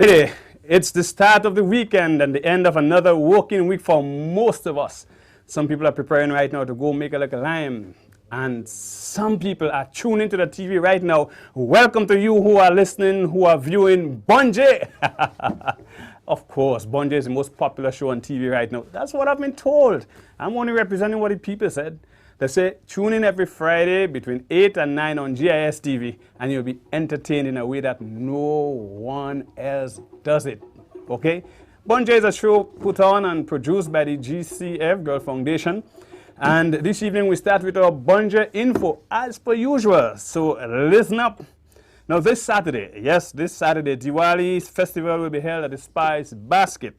Hey, it's the start of the weekend and the end of another working week for most of us. Some people are preparing right now to go make a little lime. And some people are tuning to the TV right now. Welcome to you who are listening, who are viewing Bunjay. Of course, Bunjay is the most popular show on TV right now. That's what I've been told. I'm only representing what the people said. They say, tune in every Friday between 8 and 9 on GIS TV, and you'll be entertained in a way that no one else does it. Okay? Bunjay is a show put on and produced by the GCF, Girl Foundation. And this evening we start with our Bunjay info as per usual. So listen up. Now this Saturday, yes, this Saturday, Diwali festival will be held at the Spice Basket.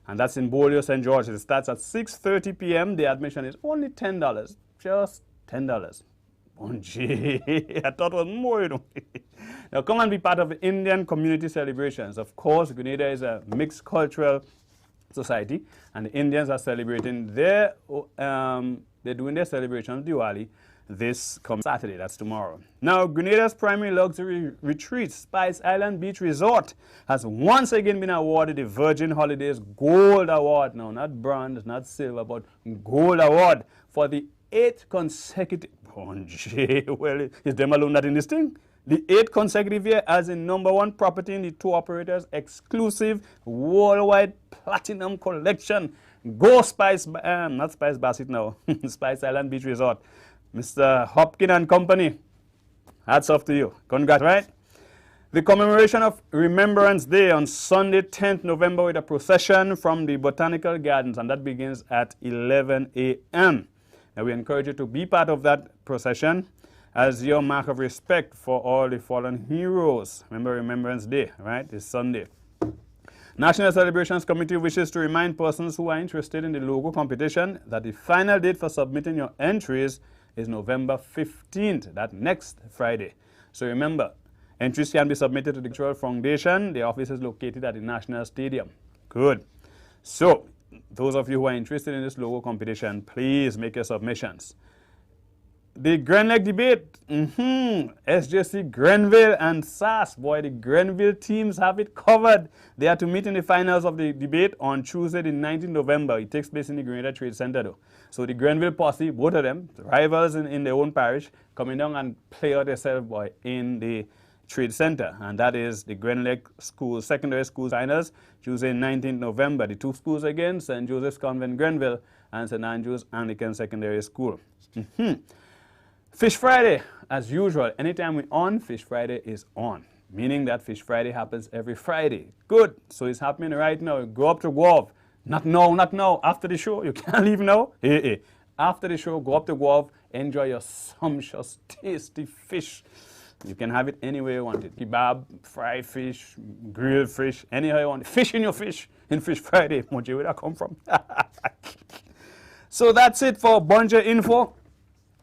And that's in Beaulieu, St. George. It starts at 6:30 p.m. The admission is only $10. Just $10. Bunjay, I thought it was more, you know. Now come and be part of the Indian community celebrations. Of course, Grenada is a mixed cultural society, and the Indians are celebrating they're doing their celebration of Diwali this coming Saturday, that's tomorrow. Now, Grenada's primary luxury retreat, Spice Island Beach Resort, has once again been awarded the Virgin Holidays Gold Award. Now, not bronze, not silver, but Gold Award for the 8th consecutive, well, is them alone that in this thing? The 8th consecutive year as the #1 property in the tour operator's exclusive worldwide platinum collection. Go Spice, not Spice Basket now, Spice Island Beach Resort. Mr. Hopkins and Company, hats off to you. Congrats, right? The commemoration of Remembrance Day on Sunday, 10th November with a procession from the Botanical Gardens, and that begins at 11 a.m. Now we encourage you to be part of that procession as your mark of respect for all the fallen heroes. Remember Remembrance Day, right? It's Sunday. National Celebrations Committee wishes to remind persons who are interested in the logo competition that the final date for submitting your entries is November 15th, that next Friday. So remember, entries can be submitted to the Cultural Foundation. The office is located at the National Stadium. Good. So, those of you who are interested in this logo competition, please make your submissions. The Grenlec debate, SJC Grenville and SAS. Boy, the Grenville teams have it covered. They are to meet in the finals of the debate on Tuesday, the 19th November. It takes place in the Grenada Trade Center, though. So the Grenville posse, both of them, rivals in their own parish, coming down and play out themselves, boy, in the Trade Center. And that is the Grenlec School, Secondary School finals, Tuesday, 19th November. The two schools again, St. Joseph's Convent Grenville and St. Andrew's Anglican Secondary School. Fish Friday, as usual, anytime we're on, Fish Friday is on. Meaning that Fish Friday happens every Friday. Good, so it's happening right now. Go up to Guave. Not now. After the show, you can't leave now. Hey. After the show, go up to Guave, enjoy your sumptuous, tasty fish. You can have it any way you want it. Kebab, fried fish, grilled fish, anyhow you want it. Fish in your fish, in Fish Friday. Where did that come from? So that's it for Bunjay Info.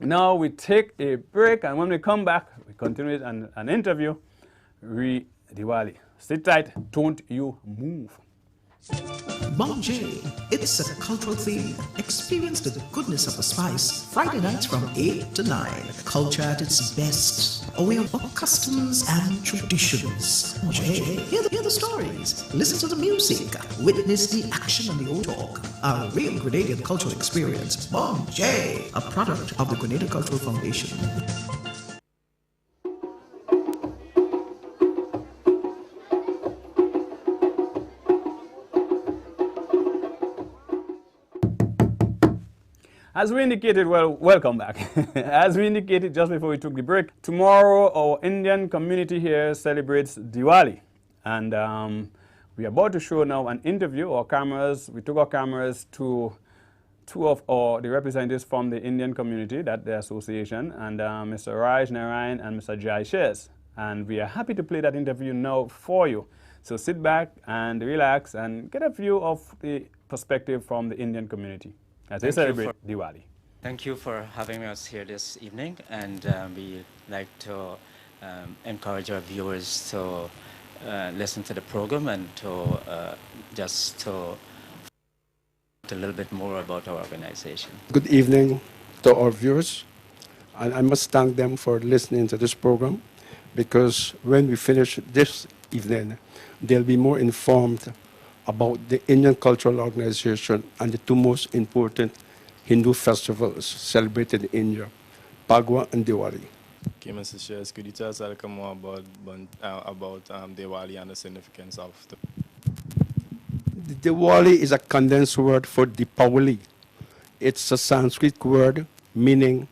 Now we take a break, and when we come back, we continue with an interview. Diwali. Sit tight, don't you move. Bunjay, it's a cultural theme. Experience the goodness of the spice. Friday nights from 8 to 9. Culture at its best. A way of customs and traditions. Bunjay, hear the stories. Listen to the music. Witness the action and the old talk. A real Grenadian cultural experience. Bunjay, a product of the Grenada Cultural Foundation. As we indicated, well, welcome back. As we indicated just before we took the break, tomorrow our Indian community here celebrates Diwali. And we are about to show now an interview. We took our cameras to two of the representatives from the Indian community, that the association, and Mr. Raj Narayan and Mr. Jai Shes. And we are happy to play that interview now for you. So sit back and relax and get a view of the perspective from the Indian community as they celebrate Diwali. Thank you for having us here this evening, and we like to encourage our viewers to listen to the program and to to a little bit more about our organization. Good evening to our viewers, and I must thank them for listening to this program. because when we finish this evening, they'll be more informed about the Indian Cultural Organization and the two most important Hindu festivals celebrated in India, Pagwa and Diwali. Okay, Mr. Shares, could you tell us a little more about Diwali and the significance of the... Diwali is a condensed word for Deepavali. It's a Sanskrit word meaning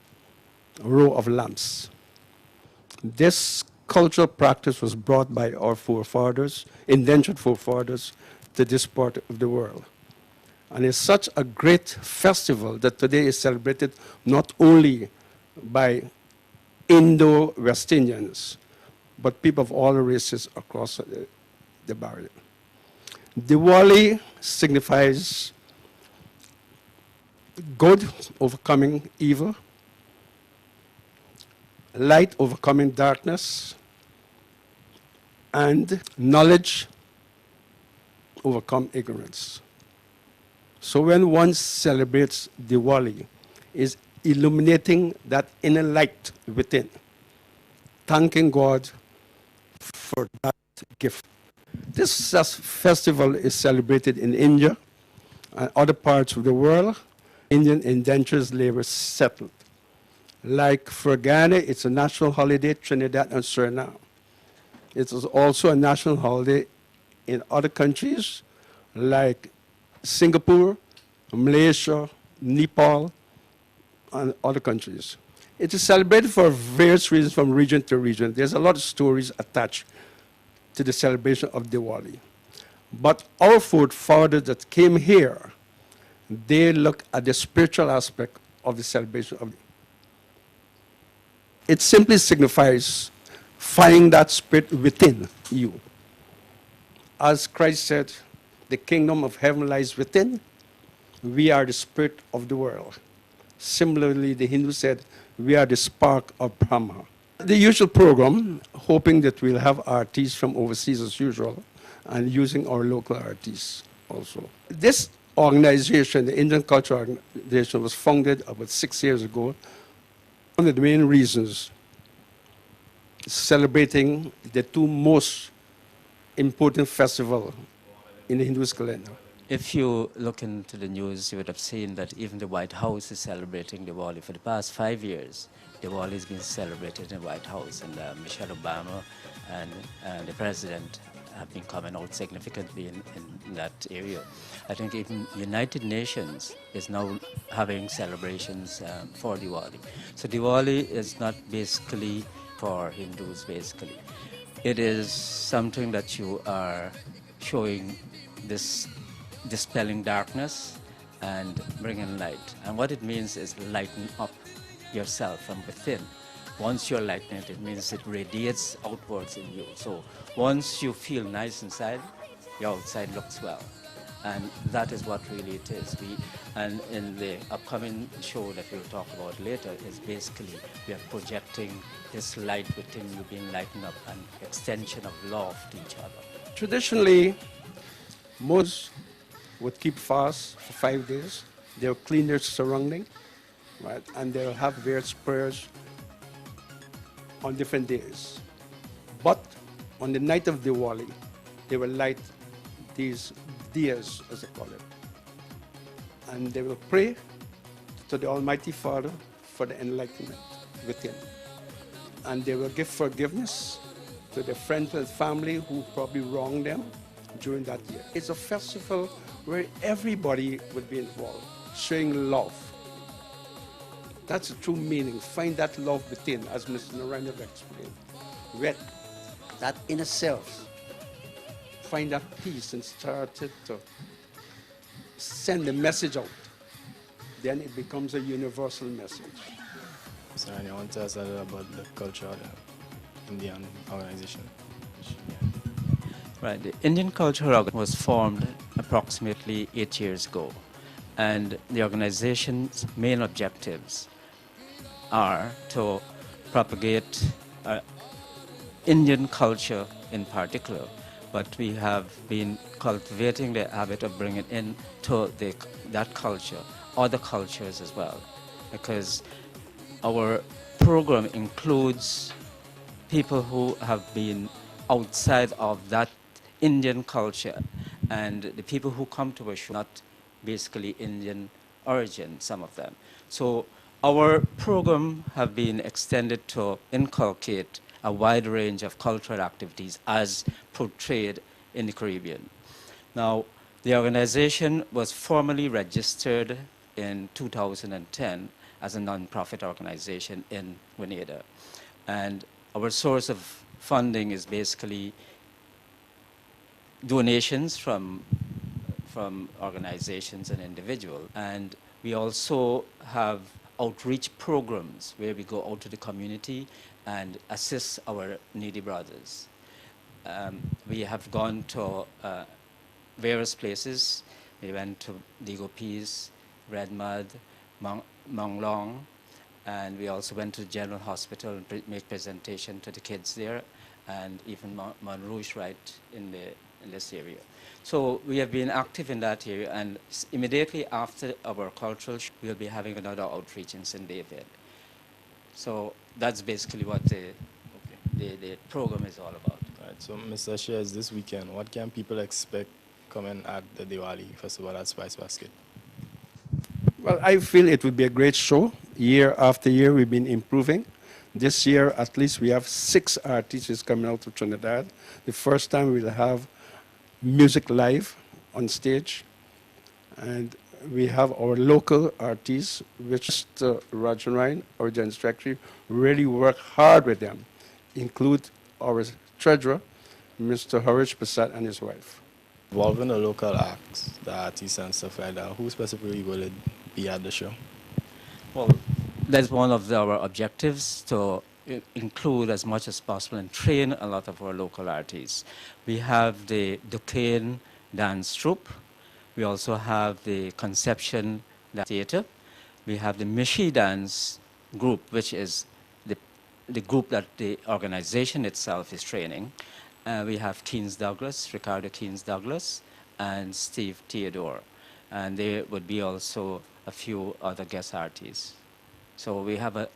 row of lamps. This cultural practice was brought by our forefathers, indentured forefathers, to this part of the world. And it's such a great festival that today is celebrated not only by Indo-West Indians, but people of all races across the barrier. Diwali signifies good overcoming evil, light overcoming darkness, and knowledge overcome ignorance. So when one celebrates Diwali, is illuminating that inner light within, thanking God for that gift. This festival is celebrated in India and other parts of the world. Indian indentured labor settled. Like for Ghana, it's a national holiday, Trinidad and Suriname. It is also a national holiday in other countries like Singapore, Malaysia, Nepal, and other countries. It is celebrated for various reasons from region to region. There's a lot of stories attached to the celebration of Diwali. But our forefathers that came here, they look at the spiritual aspect of the celebration of it simply signifies finding that spirit within you. As Christ said, the kingdom of heaven lies within. We are the spirit of the world. Similarly, the Hindu said, we are the spark of Brahma. The usual program, hoping that we'll have artists from overseas as usual, and using our local artists also. This organization, the Indian Cultural Organization, was founded about 6 years ago. One of the main reasons is celebrating the two most important festivals in the Hindu calendar. If you look into the news, you would have seen that even the White House is celebrating Diwali. For the past 5 years, Diwali has been celebrated in the White House, and Michelle Obama and the president have been coming out significantly in that area. I think even United Nations is now having celebrations for Diwali. So Diwali is not basically for Hindus, basically. It is something that you are showing this dispelling darkness and bringing light. And what it means is lighten up yourself from within. Once you're lightened, it means it radiates outwards in you. So once you feel nice inside, your outside looks well. And that is what really it is. And in the upcoming show that we'll talk about later is basically we are projecting this light within you being lightened up and extension of love to each other. Traditionally, most would keep fast for 5 days. They'll clean their surrounding, right? And they'll have various prayers on different days. But on the night of Diwali, they will light these diyas, as they call it. And they will pray to the Almighty Father for the enlightenment within. And they will give forgiveness to their friends and family who probably wronged them during that year. It's a festival where everybody would be involved, showing love. That's the true meaning. Find that love within, as Mr. Narendra explained. With that inner self, find that peace and start to send the message out. Then it becomes a universal message. So, you want to tell us a little about the culture of the Indian organization? Right. The Indian Cultural Organization was formed approximately 8 years ago. And the organization's main objectives are to propagate Indian culture in particular, but we have been cultivating the habit of bringing into that culture other cultures as well, because our program includes people who have been outside of that Indian culture, and the people who come to our show not basically Indian origin, some of them. So our program have been extended to inculcate a wide range of cultural activities as portrayed in the Caribbean. Now, the organization was formally registered in 2010 as a non-profit organization in Grenada. And our source of funding is basically donations from organizations and individuals. And we also have outreach programs where we go out to the community and assist our needy brothers. We have gone to various places. We went to Digo Peas, Red Mud, Mong Long, and we also went to General Hospital and make presentation to the kids there, and even Mont Rouge right in this area. So we have been active in that area, and immediately after our cultural show, we'll be having another outreach in St. David. So that's basically what the program is all about. Right, so Mr. Shares, this weekend, what can people expect coming at the Diwali Festival at Spice Basket? Well, I feel it will be a great show. Year after year, we've been improving. This year, at least, we have 6 artists coming out of Trinidad. The first time we'll have music live on stage. And we have our local artists, which Roger Ryan, our General Secretary, really work hard with them, include our treasurer, Mr. Harish Prasad, and his wife. Involving the local acts, the artists and stuff like that, who specifically will it be at the show? Well, that's one of our objectives, to include as much as possible and train a lot of our local artists. We have the Duquesne Dance Troupe. We also have the Conception Theatre. We have the Mishi Dance Group, which is the group that the organization itself is training. We have Keynes Douglas, Ricardo Keynes Douglas, and Steve Theodore. And there would be also a few other guest artists. So we have a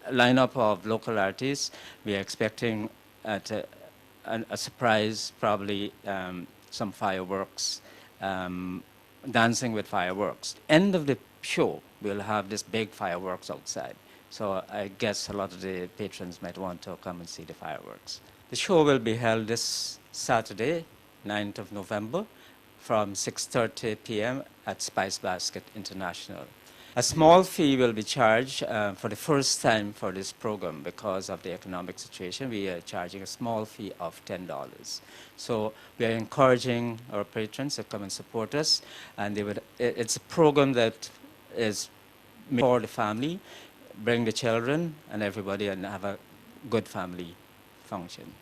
lineup of local artists. We are expecting at a surprise, probably some fireworks, dancing with fireworks. End of the show, we'll have this big fireworks outside. So I guess a lot of the patrons might want to come and see the fireworks. The show will be held this Saturday, 9th of November, from 6:30 p.m. at Spice Basket International. A small fee will be charged for the first time for this program because of the economic situation. We are charging a small fee of $10. So we are encouraging our patrons to come and support us. And it's a program that is made for the family, bring the children and everybody and have a good family function.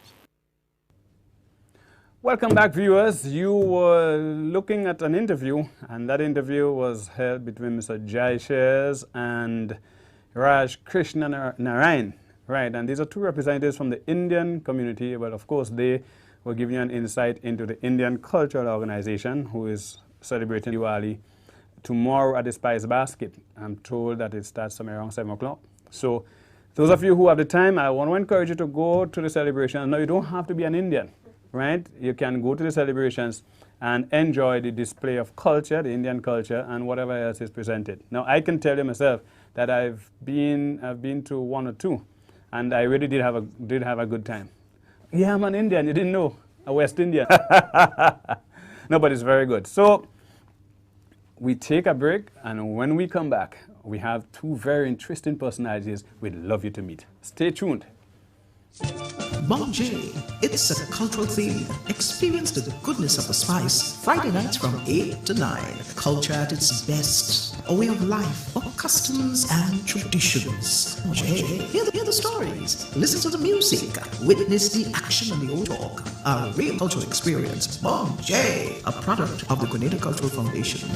Welcome back, viewers. You were looking at an interview, and that interview was held between Mr. Jai Shares and Raj Krishna Narayan. Right, and these are 2 representatives from the Indian community, but of course they were giving you an insight into the Indian Cultural Organization, who is celebrating Diwali tomorrow at the Spice Basket. I'm told that it starts somewhere around 7 o'clock. So those of you who have the time, I want to encourage you to go to the celebration. Now, you don't have to be an Indian. Right? You can go to the celebrations and enjoy the display of culture, the Indian culture, and whatever else is presented. Now, I can tell you myself that I've been to 1 or 2, and I really did have a good time. Yeah, I'm an Indian. You didn't know? A West Indian. No, but it's very good. So we take a break, and when we come back, we have 2 very interesting personalities we'd love you to meet. Stay tuned. Monjay, it's a cultural theme. Experience the goodness of the spice. Friday nights from 8 to 9. Culture at its best. A way of life, of customs and traditions. Monjay, hear the stories. Listen to the music. Witness the action and the old talk. A real cultural experience. Monjay, a product of the Grenada Cultural Foundation.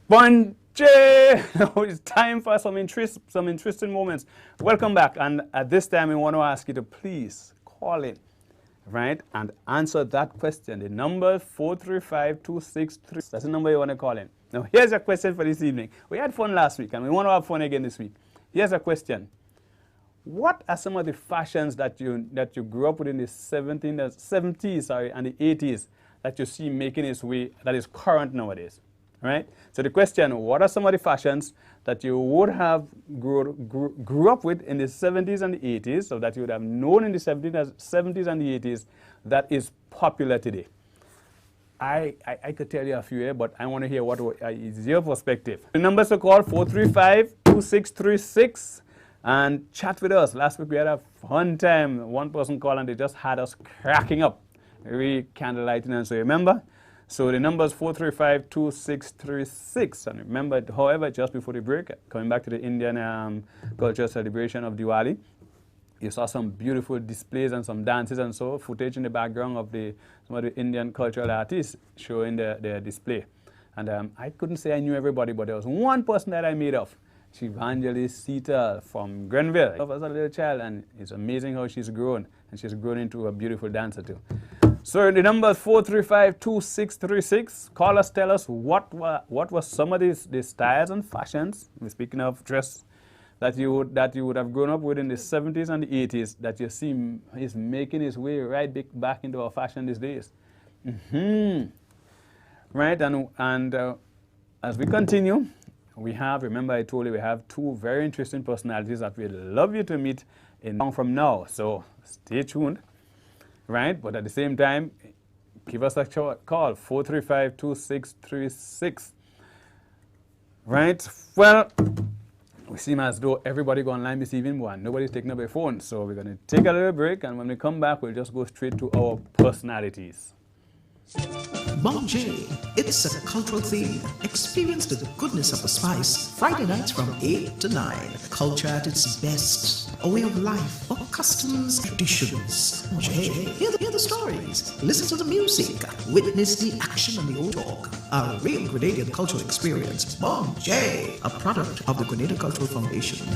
Monjay! Now it's time for some interesting moments. Welcome back, and at this time we want to ask you to please call in right, and answer that question. The number 435-263. That's the number you want to call in. Now, here's a question for this evening. We had fun last week, and we want to have fun again this week. Here's a question. What are some of the fashions that you grew up with in the 70s and the 80s that you see making its way that is current nowadays? Right? So the question, what are some of the fashions that you would have grew up with in the 70s and the 80s, so that you would have known in the 70s and the 80s, that is popular today? I could tell you a few here, but I want to hear what is your perspective. The numbers to call, 435-2636, and chat with us. Last week we had a fun time. One person called and they just had us cracking up. Very candlelighting, and so remember. So the number is 435-2636. And remember, however, just before the break, coming back to the Indian cultural celebration of Diwali, you saw some beautiful displays and some dances and so footage in the background of some of the Indian cultural artists showing their display. And I couldn't say I knew everybody, but there was one person that I made of. She's Evangelist Sita from Grenville. I was a little child, and it's amazing how she's grown, and she's grown into a beautiful dancer too. So the number is 435-2636. Call us, tell us what were some of these styles and fashions, we're speaking of dress, that you would have grown up with in the 70s and the 80s that you see is making its way right back into our fashion these days. Right, and as we continue, we have, remember I told you, we have two very interesting personalities that we'd love you to meet in long from now. So stay tuned. Right, but at the same time, give us a call, 435-2636. Right, well, we seem as though everybody go online this evening, but nobody's taking up their phone. So we're going to take a little break, and when we come back, we'll just go straight to our personalities. Bon J, it's a cultural theme. Experience the goodness of the spice. Friday nights from 8 to 9. Culture at its best. A way of life, or customs, traditions. Bon J, hear the stories. Listen to the music. Witness the action and the old talk. A real Grenadian cultural experience. Bon J, a product of the Grenada Cultural Foundation.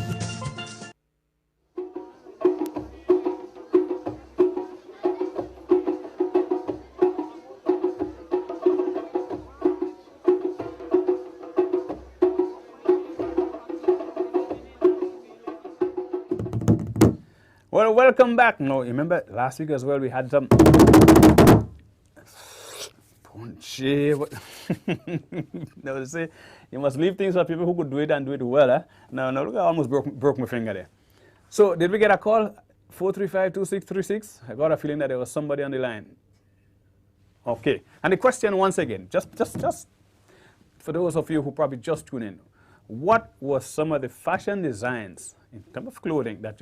Well, welcome back. No, remember last week as well we had some punchy. No, say you must leave things for people who could do it and do it well. Eh? No, look, I almost broke my finger there. So did we get a call? 435-2636. I got a feeling that there was somebody on the line. Okay. And the question once again, just for those of you who probably just tuned in, what was some of the fashion designs in terms of clothing that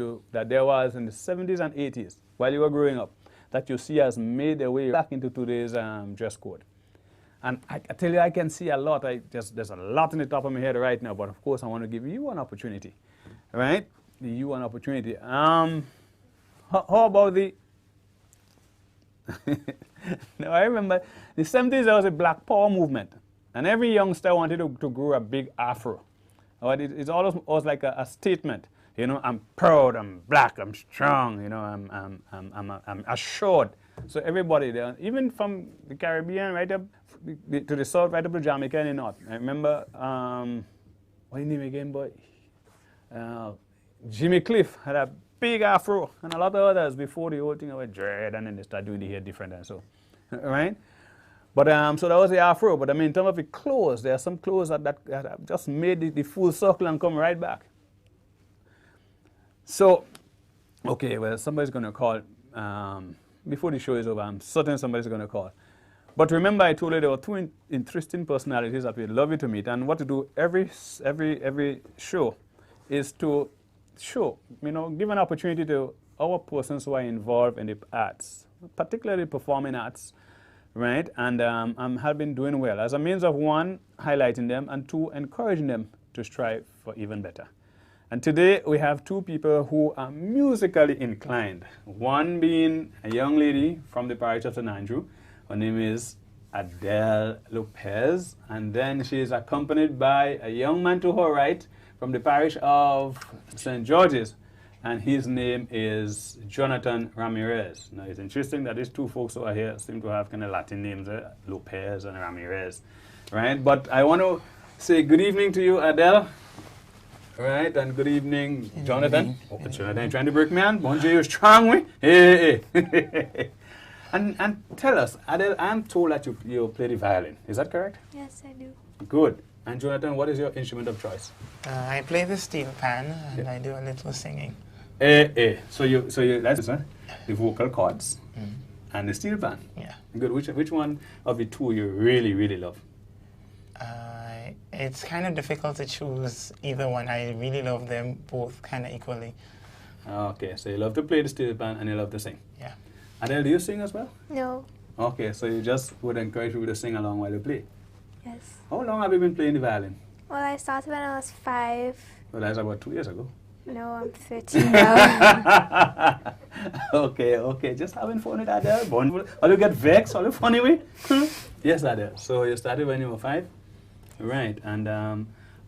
there was in the 70s and 80s while you were growing up that you see has made their way back into today's dress code? And I tell you, I can see a lot. There's a lot in the top of my head right now, but of course I want to give you an opportunity, right? You an opportunity. How about the... Now, I remember the 70s there was a Black Power movement, and every youngster wanted to grow a big afro. It's always like a statement. You know, I'm proud, I'm black, I'm strong, you know, I'm assured. So everybody there, even from the Caribbean right up to the south, right up to Jamaica and the north. I remember, what's his name again, boy? Jimmy Cliff had a big afro, and a lot of others before the whole thing about dread, and then they start doing the hair different and so, right? But so that was the afro. But I mean, in terms of the clothes, there are some clothes that have just made the full circle and come right back. So, okay, well, somebody's going to call. Before the show is over, I'm certain somebody's going to call. But remember, I told you there were two interesting personalities that we'd love you to meet. And what to do every show is to show, give an opportunity to our persons who are involved in the arts, particularly performing arts, right? And have been doing well as a means of, one, highlighting them, and two, encouraging them to strive for even better. And today we have two people who are musically inclined. One being a young lady from the parish of St. Andrew. Her name is Adele Lopez. And then she is accompanied by a young man to her right from the parish of St. George's. and his name is Jonathan Ramirez. Now, it's interesting that these two folks over here seem to have kind of Latin names, Lopez and Ramirez, right? But I want to say good evening to you, Adele, right? And good evening, Jonathan. Oh, Jonathan, trying to break me on? Bonjour, you're strong, we? Hey, hey. And tell us, Adele, I'm told that you play the violin. Is that correct? Yes, I do. Good. And Jonathan, what is your instrument of choice? I play the steel pan and I do a little singing. So you that's the vocal cords and the steel pan. Yeah. Good. Which one of the two you really, really love? It's kind of difficult to choose either one. I really love them both kind of equally. Okay, so you love to play the steel pan and you love to sing. Yeah. Adele, do you sing as well? No. Okay, so you just would encourage people to sing along while you play. Yes. How long have you been playing the violin? Well, I started when I was 5. Well, that's about 2 years ago. No, I'm 13 now. Okay, just having fun with Adele. Or you get vexed, or you funny with? Yes, Adele. So you started when you were 5? Right, and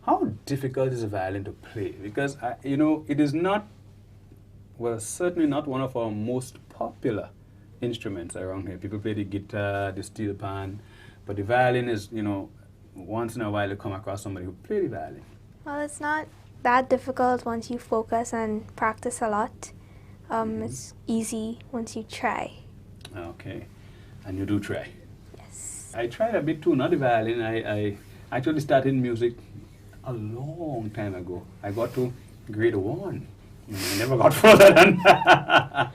how difficult is the violin to play? Because, it is not, well, certainly not one of our most popular instruments around here. People play the guitar, the steel pan, but the violin is, once in a while you come across somebody who plays the violin. Well, it's not that difficult once you focus and practice a lot. It's easy once you try. Okay, and you do try. Yes. I tried a bit too, not the violin. I actually started music a long time ago. I got to grade 1. I never got further than that.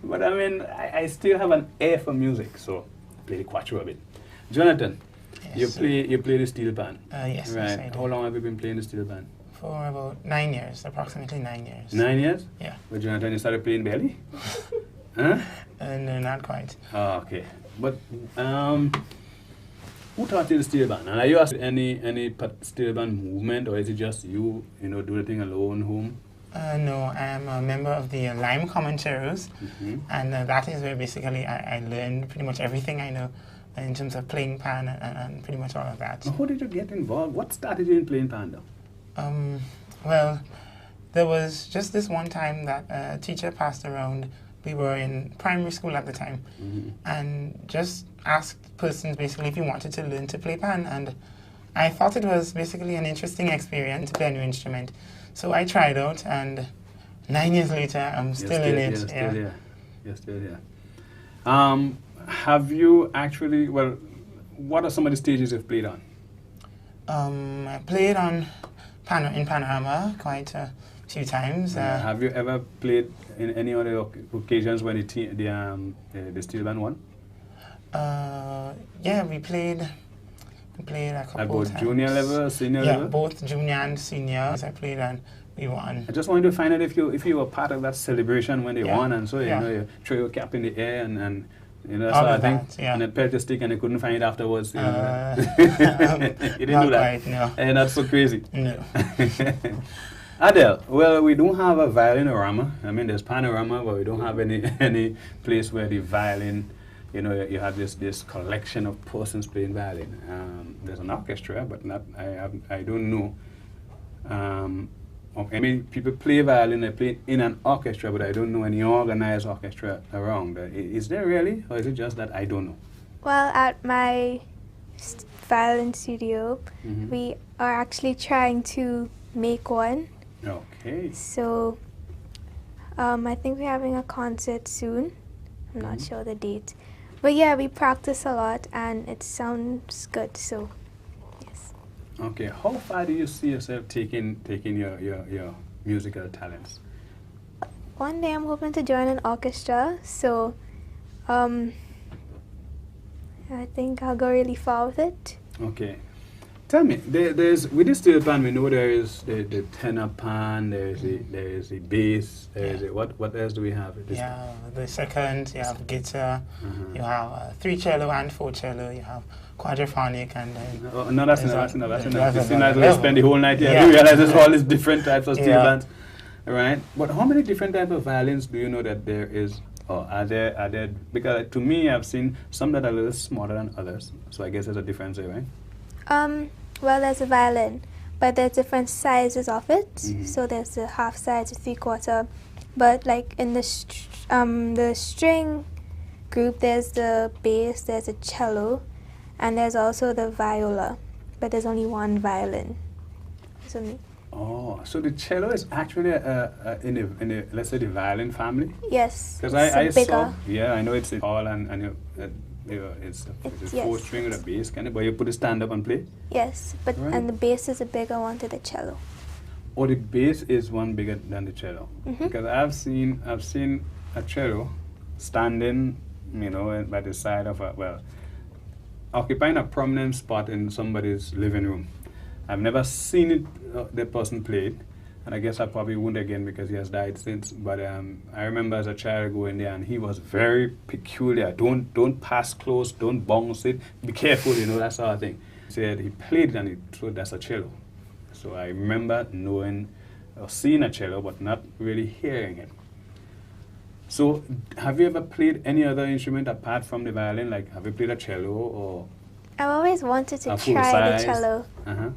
But I mean, I still have an ear for music, so I play the quattro a bit. Jonathan, Yes. you play the steel pan. Yes, Right. yes, I do. How long have you been playing the steel pan? For about 9 years, approximately 9 years. 9 years? Yeah. But Jonathan, you started playing belly? Huh? No, not quite. Oh, okay. But who taught you the steel band? And are you any steel band movement, or is it just you, do the thing alone home? No, I am a member of the Lime Commentaries, and that is where basically I learned pretty much everything I know in terms of playing pan and pretty much all of that. Now, how did you get involved? What started you in playing pan, though? Well, there was just this one time that a teacher passed around. We were in primary school at the time, and just asked persons basically if you wanted to learn to play pan, and I thought it was basically an interesting experience to play a new instrument. So I tried out, and 9 years later, I'm still in it. You're still here. Have you actually, what are some of the stages you've played on? I played on in Panorama quite a few times. Have you ever played in any other occasions when the steel band won? Yeah, we played a couple At both times. junior level, senior level? Yeah, both junior and senior. I played and we won. I just wanted to find out if you were part of that celebration when they won, and so you throw your cap in the air and that's All what I of think. that, yeah. And then pelt your stick and they couldn't find it afterwards. You didn't not do that. quite, no. And that's so crazy. No. Adele, well, we don't have a violinorama. I mean, there's panorama, but we don't have any place where the violin, you have this collection of persons playing violin. There's an orchestra, but I don't know. I mean, people play violin, they play in an orchestra, but I don't know any organized orchestra around. Is there really, or is it just that I don't know? Well, at my violin studio, we are actually trying to make one. Okay. So I think we're having a concert soon. I'm not sure the date. But yeah, we practice a lot and it sounds good, so yes. Okay, how far do you see yourself taking your musical talents? One day I'm hoping to join an orchestra, so I think I'll go really far with it. Okay. Tell me, there's with the steel pan, we know there is the tenor pan, there is the bass, there is what else do we have? Yeah, the second, you have guitar, you have 3 cello and 4 cello, you have quadraphonic, and then... No, that's enough. That's You another spend the whole night here. Yeah. You realize there's all these different types of steel Yeah. pans, right? But how many different types of violins do you know that there is? Or are there? Because to me, I've seen some that are a little smaller than others. So I guess there's a difference there, right? Well, there's a violin, but there's different sizes of it. So there's the half size, the 3/4, But like in the string group, there's the bass, there's a cello, and there's also the viola. But there's only one violin. There's only Oh, so the cello is actually in a let's say the violin family. yes. Because It's I a bigger. saw, yeah, I know it's in all and it's It's- a four yes. string or a bass kind of, but you put a stand up and play. Yes, but Right. and the bass is a bigger one to the cello. Or the bass is one bigger than the cello. Because I've seen a cello standing, you know, by the side of occupying a prominent spot in somebody's living room. I've never seen it, the person play it, and I guess I probably won't again because he has died since. But I remember as a child going there, and he was very peculiar. Don't pass close, don't bounce it, be careful, you know, that sort of thing. He said he played it and he thought that's a cello. So I remember knowing or seeing a cello, but not really hearing it. So have you ever played any other instrument apart from the violin? Like, have you played a cello or I've always wanted to a full try size? the cello. Uh-huh.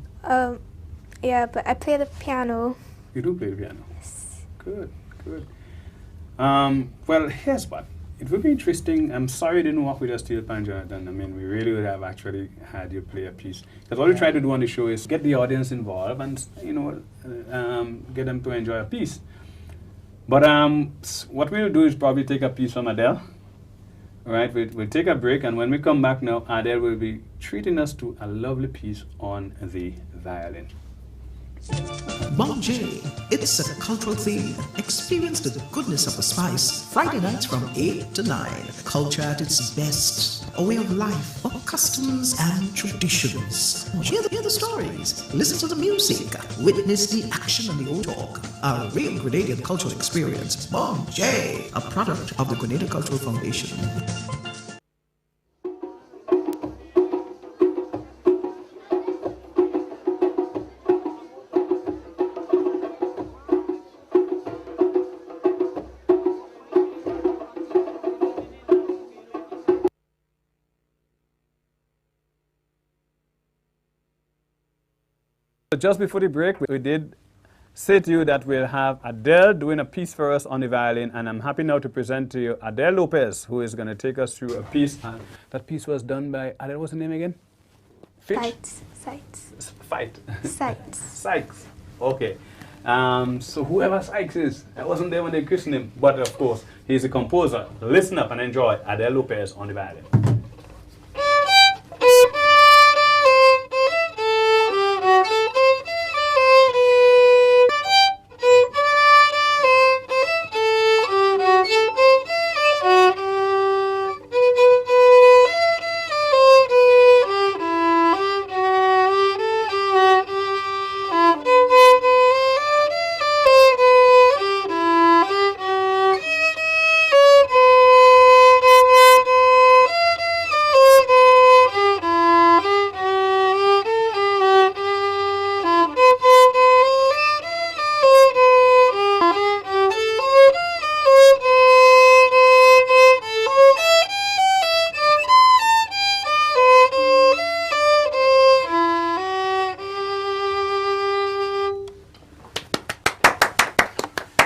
Yeah, but I play the piano. You do play the piano. Yes. Good, good. Well, here's what. It would be interesting. I'm sorry you didn't work with us, Steel Pan, Jonathan. I mean, we really would have actually had you play a piece. Because all we try to do on the show is get the audience involved and, you know, get them to enjoy a piece. But what we'll do is probably take a piece from Adele. All right, we'll take a break, and when we come back now, Adele will be treating us to a lovely piece on the violin. Manger, it's a cultural theme. Experience the goodness of the spice. Friday nights from 8 to 9. Culture at its best. A way of life, of customs and traditions. Hear the stories. Listen to the music. Witness the action and the old talk. A real Grenadian cultural experience. Manger, a product of the Grenada Cultural Foundation. So just before the break, we did say to you that we'll have Adele doing a piece for us on the violin, and I'm happy now to present to you Adele Lopez, who is going to take us through a piece. That piece was done by, Adele, what's the name again? Fitch? Sites. Fight. Sites. Sykes. Okay. So whoever Sykes is, I wasn't there when they christened him, but of course, he's a composer. Listen up and enjoy Adele Lopez on the violin.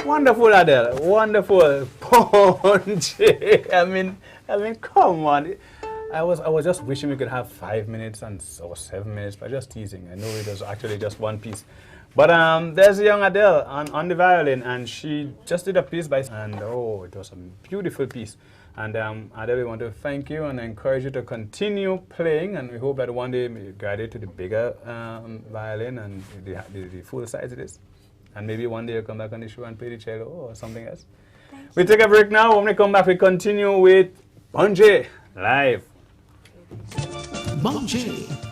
Wonderful, Adele. Wonderful. Punch. I mean, come on. I was just wishing we could have 5 minutes or 7 minutes, but just teasing. I know it was actually just one piece. But there's a young Adele on the violin, and she just did a piece and oh, it was a beautiful piece. And Adele, we want to thank you and encourage you to continue playing, and we hope that one day you graduate to the bigger violin and the full size it is. And maybe one day you'll come back on the show and play the cello or something else. We take a break now. When we come back, we continue with Manger live. Manger,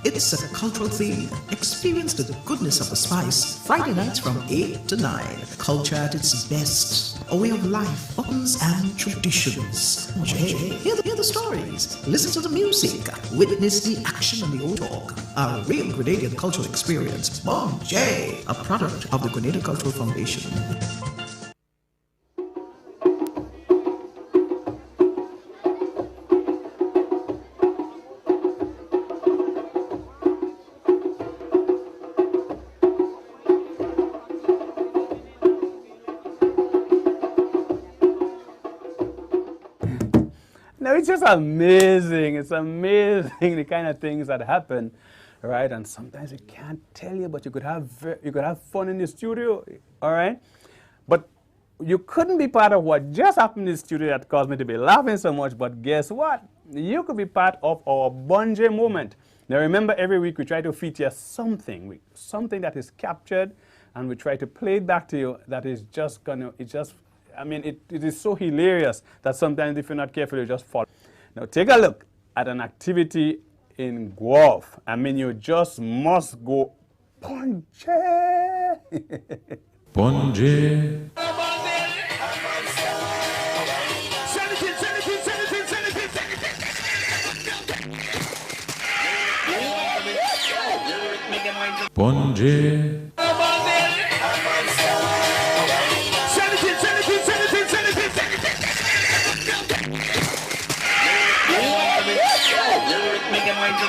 it's a cultural theme. Experience the goodness of the spice. Friday nights from 8 to 9. Culture at its best. A way of life, customs and traditions. Manger, hear the stories. Listen to the music. Witness the action and the old talk. A real Grenadian cultural experience. Manger, a product of the Grenada Cultural Foundation. it's just amazing. It's amazing the kind of things that happen, right? And sometimes you can't tell you, but you could have fun in the studio, all right? But you couldn't be part of what just happened in the studio that caused me to be laughing so much. But guess what? You could be part of our Bonje moment. Now remember, every week we try to feature something that is captured, and we try to play it back to you. That is just gonna, I mean, it is so hilarious that sometimes if you're not careful, you just fall. Now take a look at an activity in Guelph. I mean, you just must go Bonje. Bonje. Bonje.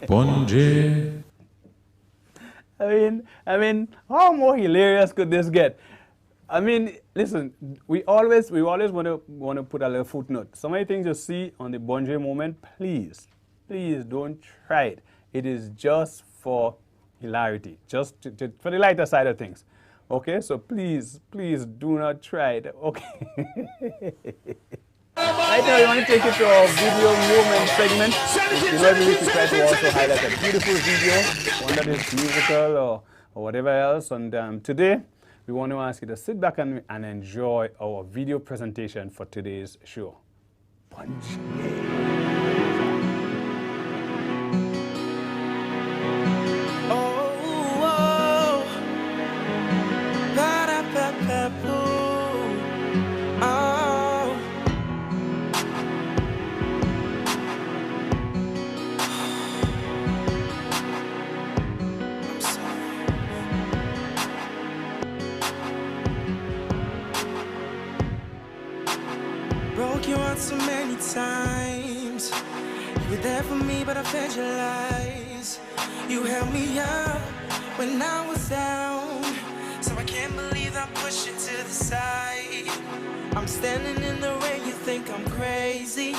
Bonje. I mean, how more hilarious could this get? I mean, listen, we always want to put a little footnote. So many things you see on the Bonje moment, please don't try it. It is just for hilarity, just for the lighter side of things. Okay, so please do not try it. Okay. Right now, we want to take you to our video moment segment. You know, every week we try to also highlight a beautiful video, one that is musical or whatever else. And today, we want to ask you to sit back and enjoy our video presentation for today's show. Bonje. Broke you out so many times. You were there for me, but I fed your lies. You held me up when I was down, so I can't believe I pushed you to the side. I'm standing in the rain, you think I'm crazy.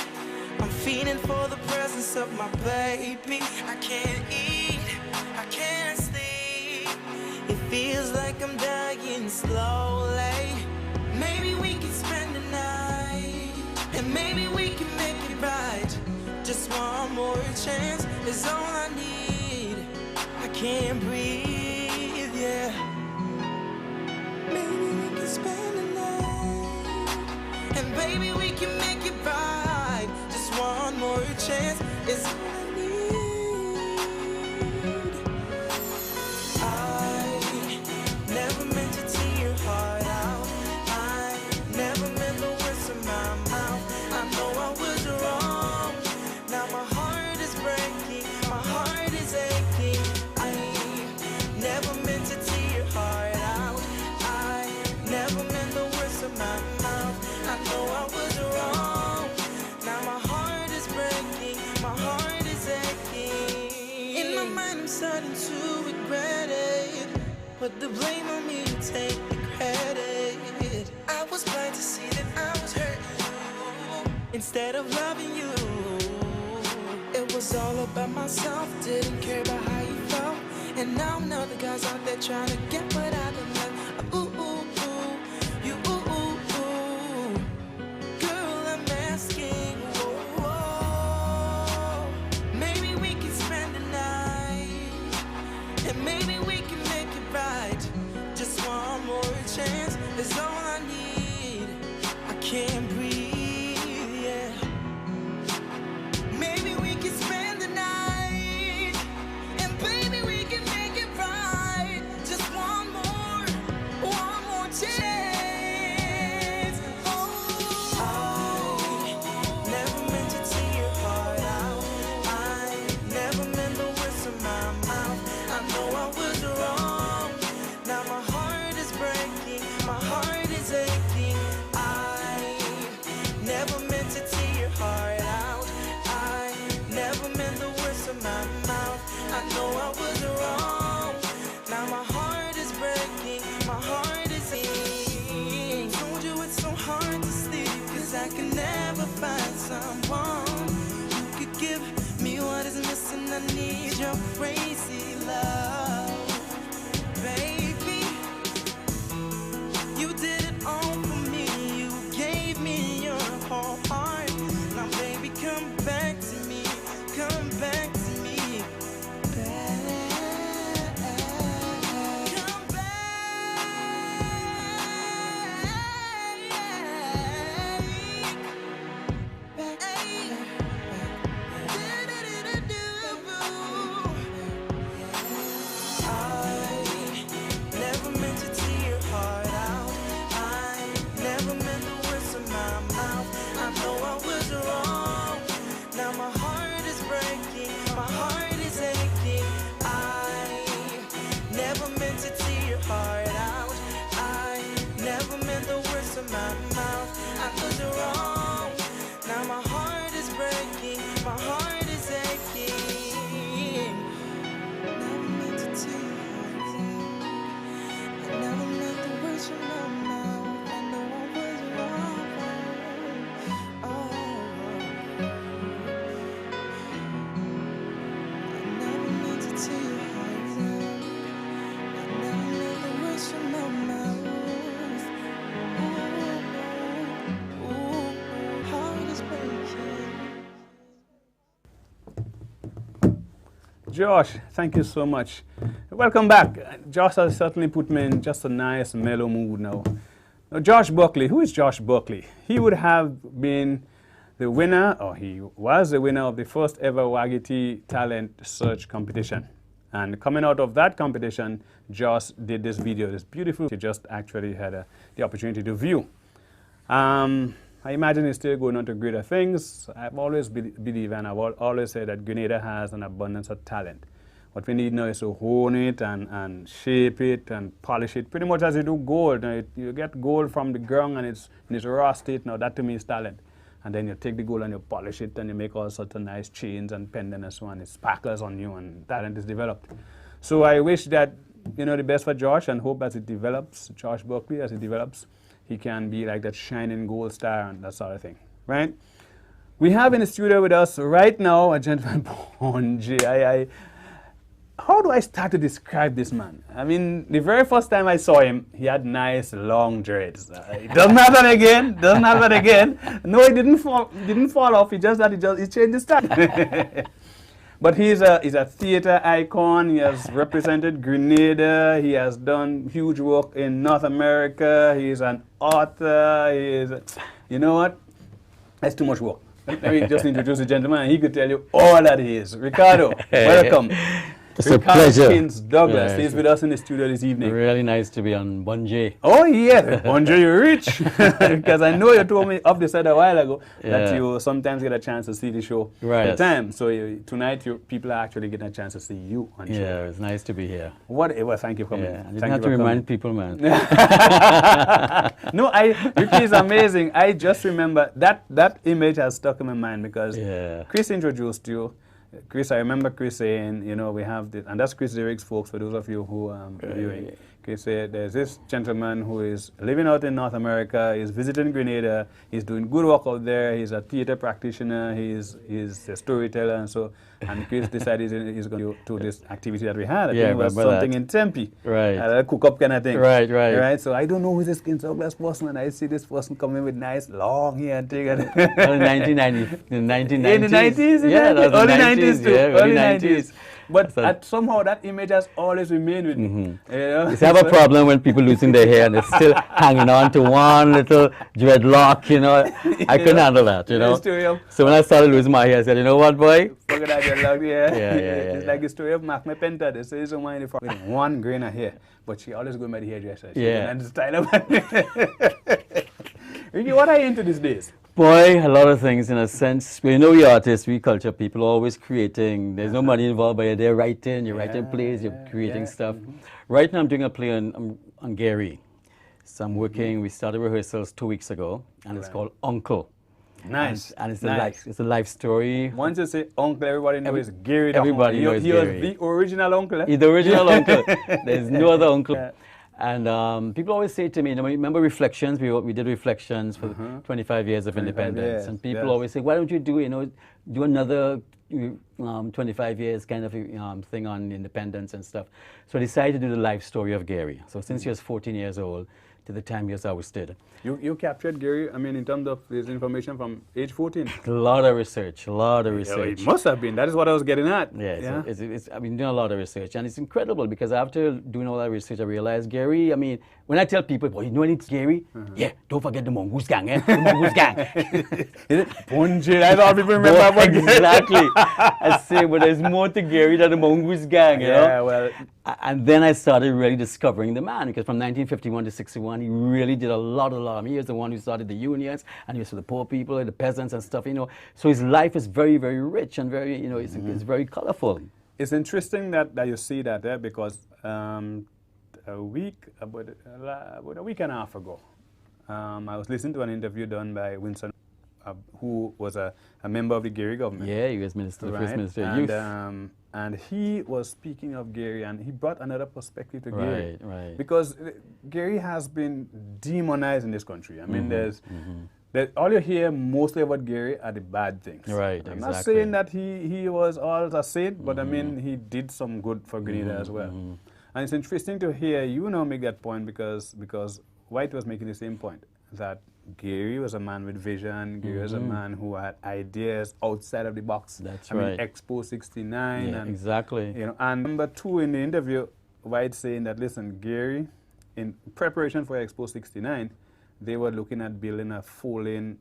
I'm feeding for the presence of my baby. I can't eat, I can't sleep. It feels like I'm dying slowly. Maybe we can spend the night, and maybe we can make it right. Just one more chance is all I need. I can't breathe, yeah. Maybe we can spend the night, and baby we can make it right. Just one more chance is all I need. I never meant to tear your heart out. I never meant the words of my mouth. I know I was wrong. Now my heart is breaking, my heart is aching. I never meant to tear your heart out. I never meant the words of my mouth. I know I was wrong. Now my heart is breaking, my heart is aching. In my mind I'm starting to regret it. Put the blame on me, take the credit. I was blind to see that I was hurting you instead of loving you. It was all about myself, didn't care about how you felt. And now the guys out there trying to get what I done left. Ooh, ooh, ooh, you ooh, ooh, ooh. Girl, I'm asking, whoa, whoa. Maybe we can spend the night, and maybe we can make it right. Just one more chance is all I need. I can't breathe, yeah. Maybe we can spend the night, and baby we can make it right. Just one more Josh, thank you so much. Welcome back. Josh has certainly put me in just a nice mellow mood now. Now, Josh Buckley, who is Josh Buckley? He would have been the winner, or he was the winner of the first ever WAGIT talent search competition. And coming out of that competition, Josh did this video, this beautiful, he just actually had the opportunity to view. I imagine he's still going on to greater things. I've always believed, and I've always said that Grenada has an abundance of talent. What we need now is to hone it and shape it and polish it, pretty much as you do gold. Now, you get gold from the ground and it's in its raw state. Now that to me is talent. And then you take the gold and you polish it and you make all sorts of nice chains and pendants and so on. It sparkles on you and talent is developed. So I wish that, you know, the best for Josh, and hope as it develops, Josh Buckley, as it develops, he can be like that shining gold star and that sort of thing, right? We have in the studio with us right now a gentleman, Ponji. How do I start to describe this man? I mean, the very first time I saw him, he had nice long dreads. It doesn't happen again. Doesn't happen again. No, it didn't fall off. He changed his style. But he's a theater icon. He has represented Grenada. He has done huge work in North America. He's an author. You know what? That's too much work. Let me just introduce the gentleman, and he could tell you all that he is. Ricardo, welcome. It's a pleasure. Kins Douglas is with us in the studio this evening. Really nice to be on Bonje. Oh yeah, Bonje, you're rich. Because I know you told me off the side a while ago that you sometimes get a chance to see the show at the time. So tonight people are actually getting a chance to see you on the show. Yeah, it's nice to be here. Whatever, thank you for coming. Yeah, you have to remind people, man. No, Ricky is amazing. I just remember that image has stuck in my mind because Chris introduced you. Chris, I remember Chris saying, you know, we have this, and that's Chris Derrick's folks, for those of you who are viewing. Chris said, there's this gentleman who is living out in North America, he's visiting Grenada, he's doing good work out there, he's a theater practitioner, he's a storyteller, and so, and Chris decided he's going to do this activity that we had. I think it was something in Tempe. Right. A cook-up kind of thing. Right, right. Right, so I don't know who this Kins Douglas person, and I see this person coming with nice long hair and thing. In the 1990s. In the 90s? Yeah, that was early the 90s too. Yeah, early 90s. But somehow that image has always remained with me. You know? You have a problem when people losing their hair and they're still hanging on to one little dreadlock, you know. I couldn't handle that, you know. So when I started losing my hair, I said, you know what, boy? Forget that dreadlock, yeah. It's like the story of Mark Mepenta. They say someone with one grain of hair, but she always go by the hairdresser. And the style of Ricky, what are you into these days? Boy, a lot of things in a sense. You know, we artists, we culture people, always creating. There's no money involved, but you're writing, you're writing plays, you're creating stuff. Right now I'm doing a play on Gary. So I'm working, we started rehearsals 2 weeks ago, and it's called Uncle. Nice. And it's a life story. Once you say uncle, everybody knows Gary. Everybody knows Gary. He was the original uncle. Eh? He's the original uncle. There's no other uncle. And people always say to me, you know, remember Reflections? We did Reflections for 25 years of independence. And people always say, why don't you do, you know, do another 25 years kind of thing on independence and stuff. So I decided to do the life story of Gary. So since he was 14 years old to the time he was ousted. You captured Gary, I mean, in terms of his information from age 14? A lot of research, a lot of research. It must have been. That is what I was getting at. I've been doing a lot of research, and it's incredible because after doing all that research, I realized Gary, I mean, when I tell people, well, you know any Gary? Yeah, don't forget the Mongoose Gang, eh? The Mongoose Gang. Ponje, that's all people remember about Gary. Exactly. I say, but there's more to Gary than the Mongoose Gang, you know? Yeah, well. And then I started really discovering the man, because from 1951 to 61, he really did a lot. I mean, he was the one who started the unions, and he was for the poor people, the peasants and stuff, you know. So his life is very, very rich and very, you know, it's very colorful. It's interesting that you see that there, because about a week and a half ago, I was listening to an interview done by Winston, who was a member of the Gary government. Yeah, he was minister, the first minister of youth. And he was speaking of Gary, and he brought another perspective to Gary. Right. Because Gary has been demonized in this country. I mean, there's all you hear mostly about Gary are the bad things. Right, I'm not saying that he was all a saint, but I mean, he did some good for Grenada as well. And it's interesting to hear you now make that point, because White was making the same point. that Gary was a man with vision. Gary was a man who had ideas outside of the box. That's I mean, right. Expo 69. Yeah, and, exactly. You know, and number two in the interview, White saying that, listen, Gary, in preparation for Expo 69, they were looking at building a 4-lane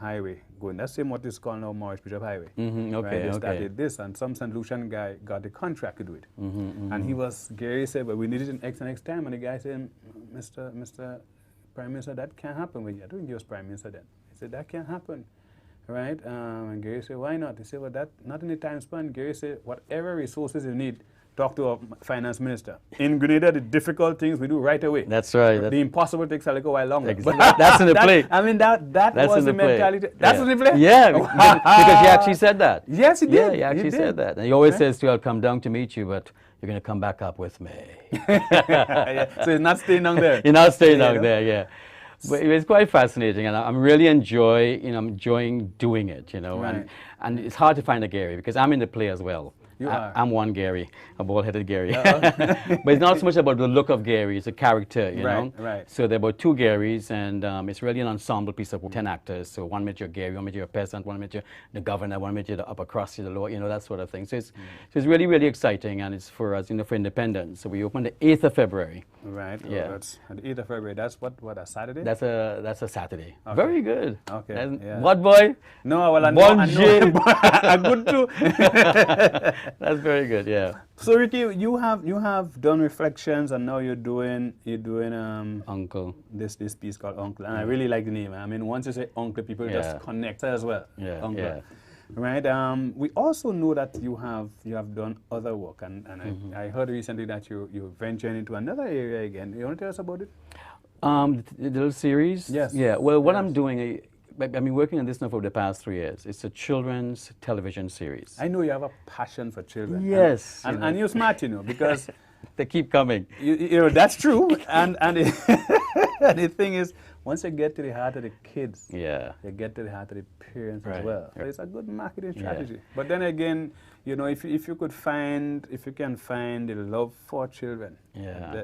highway going. That's same what is called now Morris Bishop Highway. Okay, right? They okay. started this, and some St. Lucian guy got the contract to do it. And he was, Gary said, but we need it in X and X time. And the guy said, Mr. Prime Minister, that can't happen. Well, I don't think he was Prime Minister then. He said, that can't happen. Right? And Gary said, why not? He said, well, that not in the time span. Gary said, whatever resources you need, talk to our finance minister. In Grenada, the difficult things we do right away. That's right. The impossible takes a little while longer. That's in the play. I mean, that was the mentality. That's in the play? Yeah, because he actually said that. Yes, he did. Yeah, he actually said that. And he always says to you, I'll come down to meet you, but you're going to come back up with me. So he's not staying down there. You're not staying down there, yeah. But it was quite fascinating, and I'm really enjoying doing it, you know. Right. And it's hard to find a Gary because I'm in the play as well. You are. I'm one Gary, a bald-headed Gary. But it's not so much about the look of Gary, it's a character, you know? Right. So there are about 2 Garys, and it's really an ensemble piece of 10 actors. So one minute you're Gary, one minute you're a peasant, one minute you're the governor, one minute you're the upper crust, you're the lower, you know, that sort of thing. So it's really, really exciting, and it's for us, you know, for independence. So we opened the 8th of February. Right. Yeah. Oh, that's the 8th of February. That's what, a Saturday? That's a Saturday. Okay. Very good. Okay. Yeah. What boy? No, well, I know. I'm good too. That's very good. Yeah. So Ricky, you have done reflections, and now you're doing Uncle. This piece called Uncle, and I really like the name. I mean, once you say Uncle, people just connect as well. Yeah. Uncle. Yeah. Right. We also know that you have done other work, and I heard recently that you ventured into another area again. You want to tell us about it? The little series. Yes. Yeah. Well, what I'm doing. I've been working on this now for the past 3 years. It's a children's television series. I know you have a passion for children. Yes. And you're smart, you know, because they keep coming. You know, that's true. and the thing is, once you get to the heart of the kids, you get to the heart of the parents as Right. well. So it's a good marketing strategy. But then again, you know, if you can find the love for children,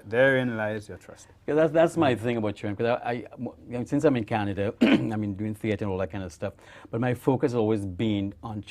therein lies your trust. Yeah, that's my thing about children. Because I since I'm in Canada, I've been doing theater and all that kind of stuff. But my focus has always been on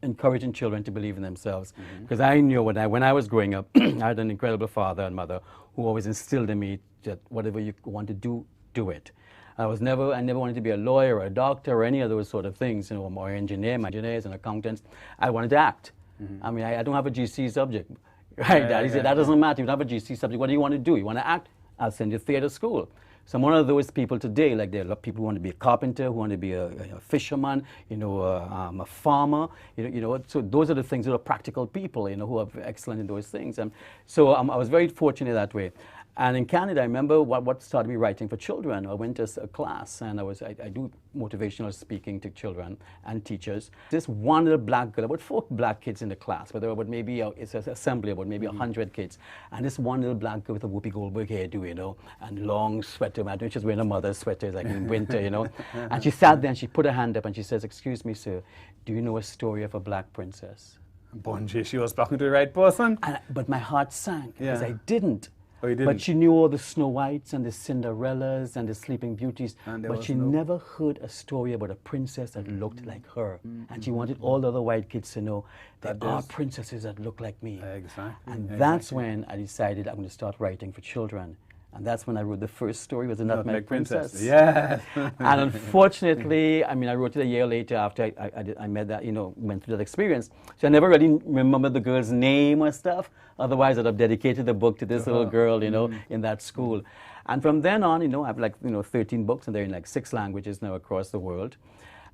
encouraging children to believe in themselves. Because I knew when I was growing up, I had an incredible father and mother who always instilled in me that whatever you want to do, do it. I never wanted to be a lawyer or a doctor or any of those sort of things, you know, or engineers and accountants. I wanted to act. I mean, I don't have a GC subject, right? Daddy said, that doesn't matter. You don't have a GC subject. What do you want to do? You want to act? I'll send you to theater school. So I'm one of those people today, like there are people who want to be a carpenter, who want to be a fisherman, you know, a farmer, you know. So those are the things that are practical people, you know, who are excellent in those things. So I was very fortunate that way. And in Canada, I remember what started me writing for children. I went to a class, and I do motivational speaking to children and teachers. This one little black girl, about 4 black kids in the class, but there were about maybe, it's an assembly, about maybe 100 kids. And this one little black girl with a Whoopi Goldberg hairdo, you know, and long sweater. I don't know, she's wearing a mother's sweater, like in winter, you know. And she sat there and she put her hand up and she says, "Excuse me, sir, do you know a story of a black princess?" Bonji, she was talking to the right person. But my heart sank because I didn't. Oh, you didn't? But she knew all the Snow Whites and the Cinderellas and the Sleeping Beauties, but she never heard a story about a princess that looked like her. And she wanted all the other white kids to know there are princesses that look like me. Exactly. And that's when I decided I'm going to start writing for children. And that's when I wrote the first story, was a Nutmeg Princess. Yes. And unfortunately, I mean, I wrote it a year later after I met that, you know, went through that experience. So I never really remembered the girl's name or stuff. Otherwise, I'd have dedicated the book to this little girl, you know, in that school. And from then on, you know, I have like, you know, 13 books, and they're in like 6 languages now across the world.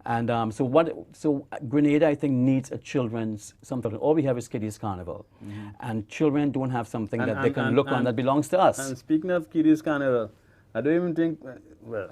And so Grenada, I think, needs a children's something. All we have is Kiddies Carnival. And children don't have something that they can look on that belongs to us. And speaking of Kiddies Carnival, I don't even think, well,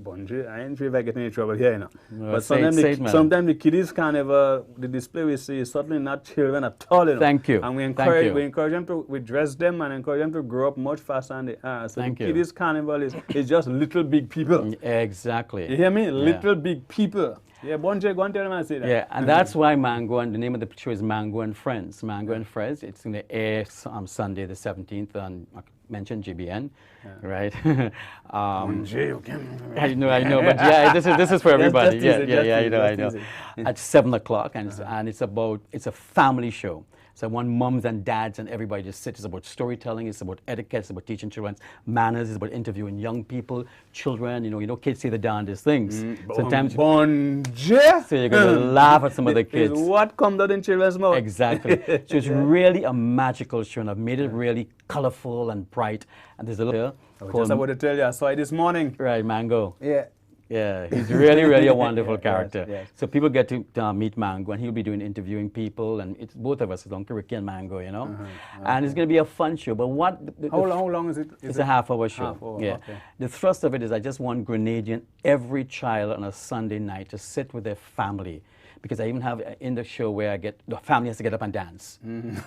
Bonji, I ain't sure if I get in trouble here, you know. No, but sometimes the Kiddies Carnival, the display we see is certainly not children at all, you know. Thank you. And we encourage them to, we dress them and encourage them to grow up much faster than they are. So the Kiddies Carnival is just little big people. Exactly. You hear me? Little big people. Yeah, Bonji, go and tell them I say that. Yeah, and that's why Mango, and the name of the show is Mango and Friends. Mango and Friends. It's going to air Sunday the 17th on mentioned GBN, right? Okay. I know, but yeah, this is for everybody. Just tease it, I know. At 7 o'clock, and it's a family show. So I want mums and dads and everybody to sit. It's about storytelling. It's about etiquette. It's about teaching children manners. It's about interviewing young people, children. You know, kids say the darndest things. Sometimes Bonjour. so you're going to laugh at some of the kids. Is what comes out in children's mouth. Exactly. So it's really a magical show, and I've made it really colorful and bright. And there's a little Just about to tell you, I saw it this morning. Right, Mango. Yeah. Yeah, he's really a wonderful character. Yes. So people get to meet Mango, and he'll be doing interviewing people, and it's both of us, it's Uncle Ricky and Mango, you know. And it's going to be a fun show. But what? How long is it? It's a half-hour show. Half-hour, yeah. okay. The thrust of it is I just want Grenadian, every child on a Sunday night to sit with their family. Because I even have in the show where the family has to get up and dance.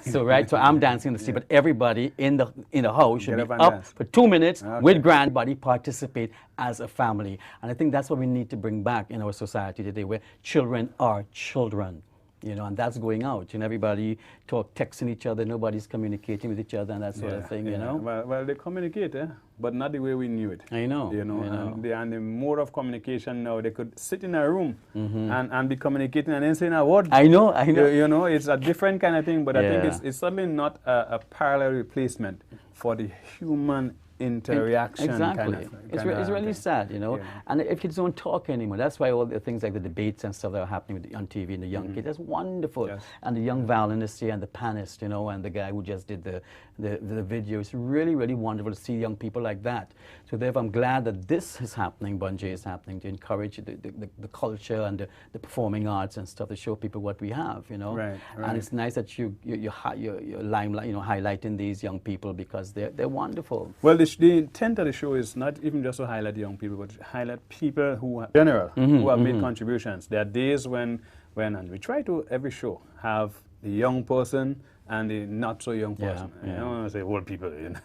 So I'm dancing in the street, but everybody in the house should be up for 2 minutes with grandbody, participate as a family. And I think that's what we need to bring back in our society today, where children are children. You know, and that's going out. And everybody texting each other, nobody's communicating with each other and that sort of thing, you know? Well, they communicate, but not the way we knew it. I know. You know, and the mode of communication now, they could sit in a room and be communicating and then saying a word. I know. You know, it's a different kind of thing, but I think it's certainly not a parallel replacement for the human interaction. Exactly. It's really sad, you know. Yeah. And if kids don't talk anymore, that's why all the things like the debates and stuff that are happening on TV and the young kids, that's wonderful. Yes. And the young violinist here and the pianist, you know, and the guy who just did the video. It's really wonderful to see young people like that. So therefore, I'm glad that this is happening, Bunjay is happening, to encourage the culture and the performing arts and stuff, to show people what we have, you know. Right. And it's nice that you're limelight, you know, highlighting these young people because they're wonderful. Well, the intent of the show is not even just to highlight young people, but to highlight people who are general, who have made contributions. There are days when, and we try to every show have the young person and the not so young person. You know, I say old people, you know,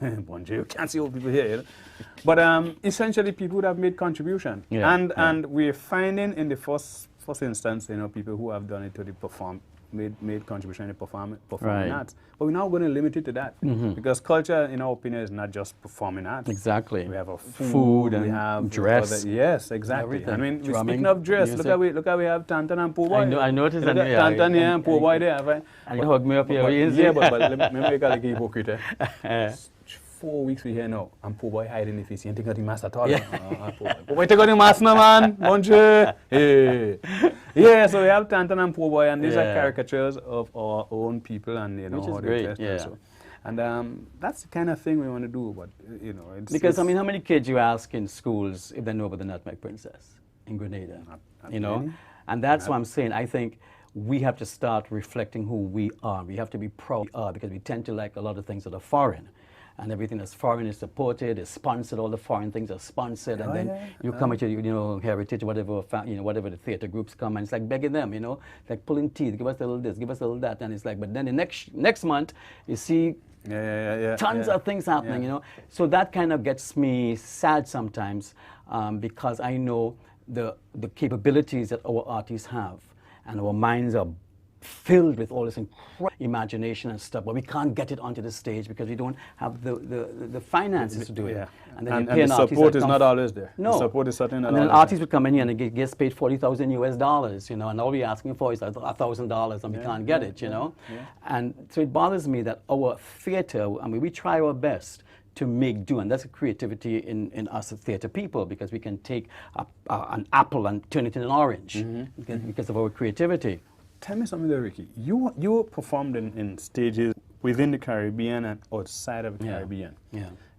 you can't see old people here, you know. But essentially people who have made contribution. And we're finding in the first instance, you know, people who have done it to the made contribution in the performing arts. But we're now going to limit it to that because culture, in our opinion, is not just performing arts. Exactly. We have a food and we have dress. Yes, exactly. Everything. I mean, Drumming, speaking of dress, music. look how we have Tantan and Poor Boy. I noticed that. Tantan here and Poor Boy there, right? And you hug me up here. Yeah, but let me make a little hypocrite. 4 weeks we here now, and Poor Boy hiding the face. You think of the mask at all? Poor Boy take out the mask now, man. Bonjour. Hey. Yeah, so we have Tantan and Poor Boy, and these are caricatures of our own people, and you know how they dress. So. And that's the kind of thing we want to do, but you know, because I mean, how many kids you ask in schools if they know about the Nutmeg Princess in Grenada? Not you know, and that's what I'm saying. I think we have to start reflecting who we are. We have to be proud because we tend to like a lot of things that are foreign. And everything that's foreign is supported, is sponsored. All the foreign things are sponsored, and then you come at your, you know, heritage, whatever, you know, whatever the theater groups come, and it's like begging them, you know, like pulling teeth. Give us a little this, give us a little that, and it's like. But then the next month, you see tons of things happening, you know. So that kind of gets me sad sometimes because I know the capabilities that our artists have, and our minds are filled with all this incredible imagination and stuff, but we can't get it onto the stage because we don't have the finances to do it. And the support is not always there. No. The support is certainly not always there. And then artists would come in here and they gets paid $40,000 US, you know, and all we're asking for is $1,000 and we can't get it, you know. And so it bothers me that our theater, I mean, we try our best to make do, and that's a creativity in us theater people, because we can take an apple and turn it into an orange because of our creativity. Tell me something there, Ricky. You performed in stages within the Caribbean and outside of the Caribbean.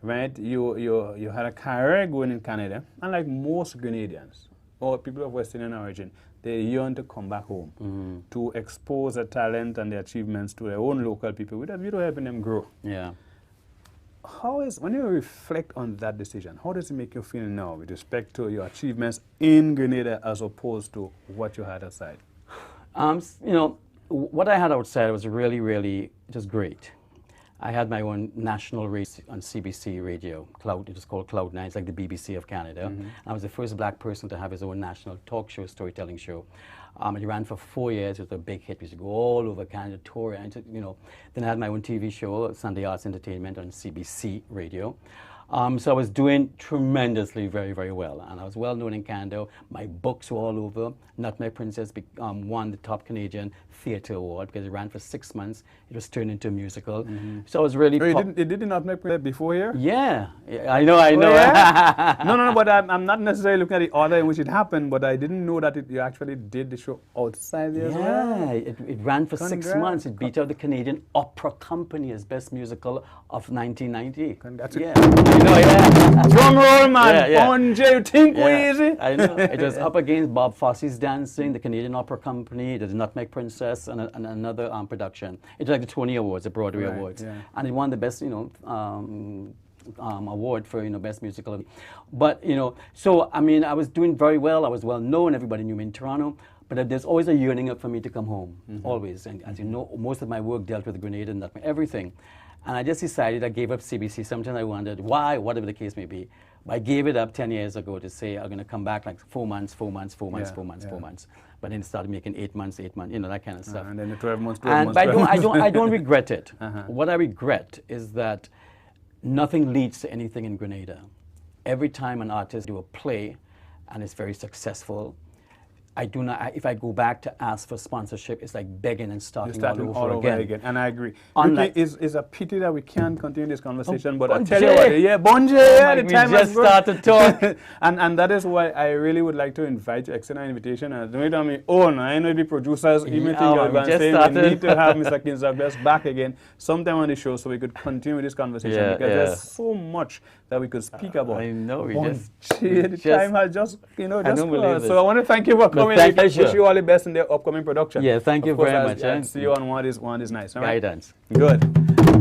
Right? You had a career going in Canada, and like most Grenadians or people of West Indian origin, they yearn to come back home to expose their talent and their achievements to their own local people with a view to helping them grow. When you reflect on that decision, how does it make you feel now with respect to your achievements in Grenada as opposed to what you had outside? You know, what I had outside was really just great. I had my own national race on CBC radio, it was called Cloud 9, it's like the BBC of Canada. I was the first black person to have his own national talk show, storytelling show. It ran for 4 years. It was a big hit. We used to go all over Canada, tour, and you know. Then I had my own TV show, Sunday Arts Entertainment, on CBC Radio. So I was doing tremendously, very, very well. And I was well known in Canada. My books were all over. Nutmeg Princess won the top Canadian Theatre Award because it ran for 6 months. It was turned into a musical. So I was really... It did Nutmeg Princess before here? Yeah. I know. Oh, yeah? No, but I'm not necessarily looking at the order in which it happened, but I didn't know that you actually did the show outside there as well. Yeah, it ran for 6 months. It beat out the Canadian Opera Company as Best Musical of 1990. Yeah. I know, yeah. Drum roll, man. Yeah. Bonjay, you think we're easy? I know. It was up against Bob Fosse's Dancing, the Canadian Opera Company, the Nutmeg Princess, and another production. It was like the Tony Awards, the Broadway Awards. Yeah. And it won the best, award for, Best Musical. But, so, I mean, I was doing very well. I was well known. Everybody knew me in Toronto. But there's always a yearning for me to come home, always. And as you know, most of my work dealt with Grenada and everything. And I just decided I gave up CBC. Sometimes I wondered why, whatever the case may be. But I gave it up 10 years ago to say I'm going to come back like 4 months. But then started making 8 months, that kind of stuff. And then the 12 months, But I don't regret it. What I regret is that nothing leads to anything in Grenada. Every time an artist do a play and it's very successful, I do not. If I go back to ask for sponsorship, it's like begging and starting all over again. And I agree. Unlike, it's a pity that we can't continue this conversation, but I Bonjay. tell you what, Bonjay, the time we just started talking. and that is why I really would like to invite you, extend an invitation. And don't tell me, I know the producers even think you're going to say we need to have Mr. Kinzabest back again sometime on the show so we could continue this conversation because there's so much that we could speak about. I know. The time has just, just so I want to thank you for coming. Wish you all the best in their upcoming production. Yeah, thank you very much. I'll see you on one is nice. All right? Guidance. Good.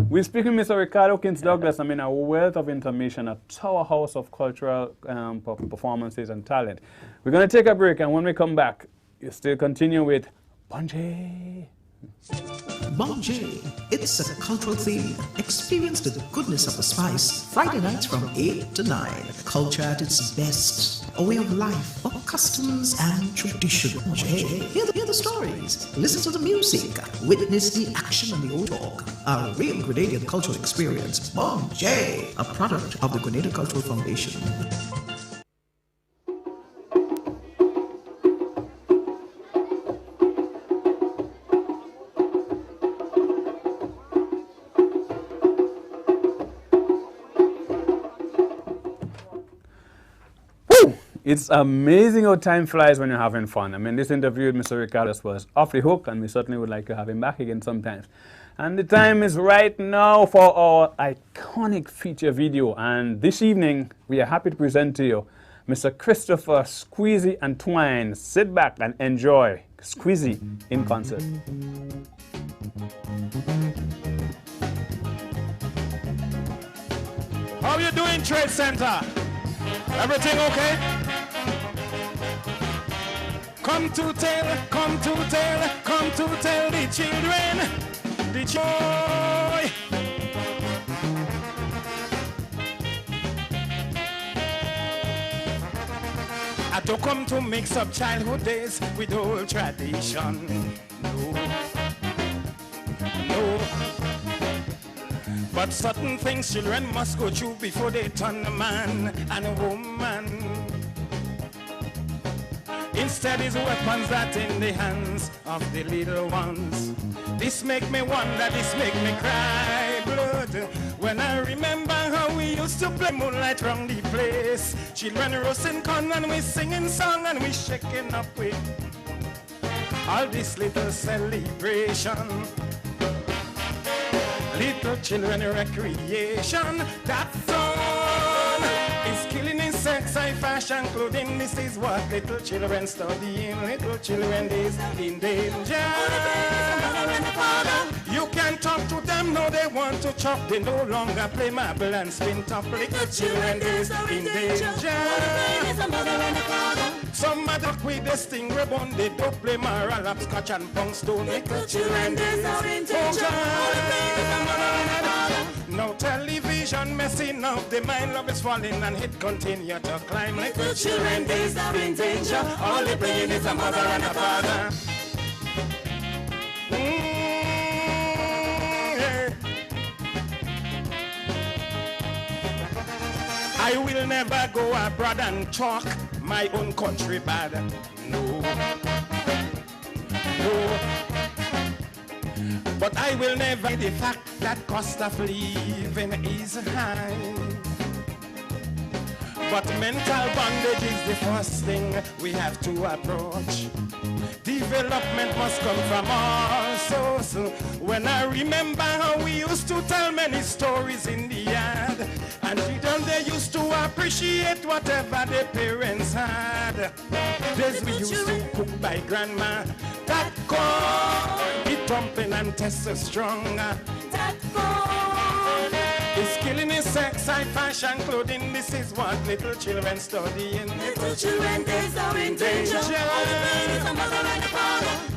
We're speaking with Mr. Ricardo Kintz-Douglas. A wealth of information, a powerhouse of cultural performances and talent. We're going to take a break, and when we come back, you still continue with Bonjay. Bonjay, it's a cultural theme. Experience the goodness of the spice. Friday nights from 8 to 9. Culture at its best. A way of life, of customs and tradition. Bonjay, hear the stories. Listen to the music. Witness the action and the old talk. A real Grenadian cultural experience. Bonjay, a product of the Grenada Cultural Foundation. It's amazing how time flies when you're having fun. This interview with Mr. Ricardo was off the hook, and we certainly would like to have him back again sometimes. And the time is right now for our iconic feature video. And this evening, we are happy to present to you Mr. Christopher Squeezy and Twine. Sit back and enjoy Squeezy in concert. How you doing, Trade Center? Everything okay? Come to tell the children, the joy. I don't come to mix up childhood days with old tradition. No. But certain things children must go through before they turn a man and a woman. Instead is weapons that in the hands of the little ones. This make me wonder, this make me cry blood. When I remember how we used to play moonlight round the place. Children roasting corn and we singing song and we shaking up with all this little celebration. Little children recreation, that fun is killing insects, high fashion clothing. This is what little children studying. Little children is in danger. You can talk to them, no they want to chop. They no longer play marble and spin top. Little children is in danger. Some mother with the stingray bone, they don't play marble, hopscotch and pong stone. Little children is in danger. No television. vision messing up the mind, love is falling and it continue to climb. Little children, days are in danger. All they bringing is a mother and a father. I will never go abroad and talk my own country bad. No. No. But I will never the fact that cost of living is high. But mental bondage is the first thing we have to approach. Development must come from all sources. When I remember how we used to tell many stories in the yard, and children they used to appreciate whatever their parents had. Days we used to cook by grandma, that corn, be thumping and test so strong. That corn is killing his sex, high fashion clothing. This is what little children studying. Little children, days are in danger.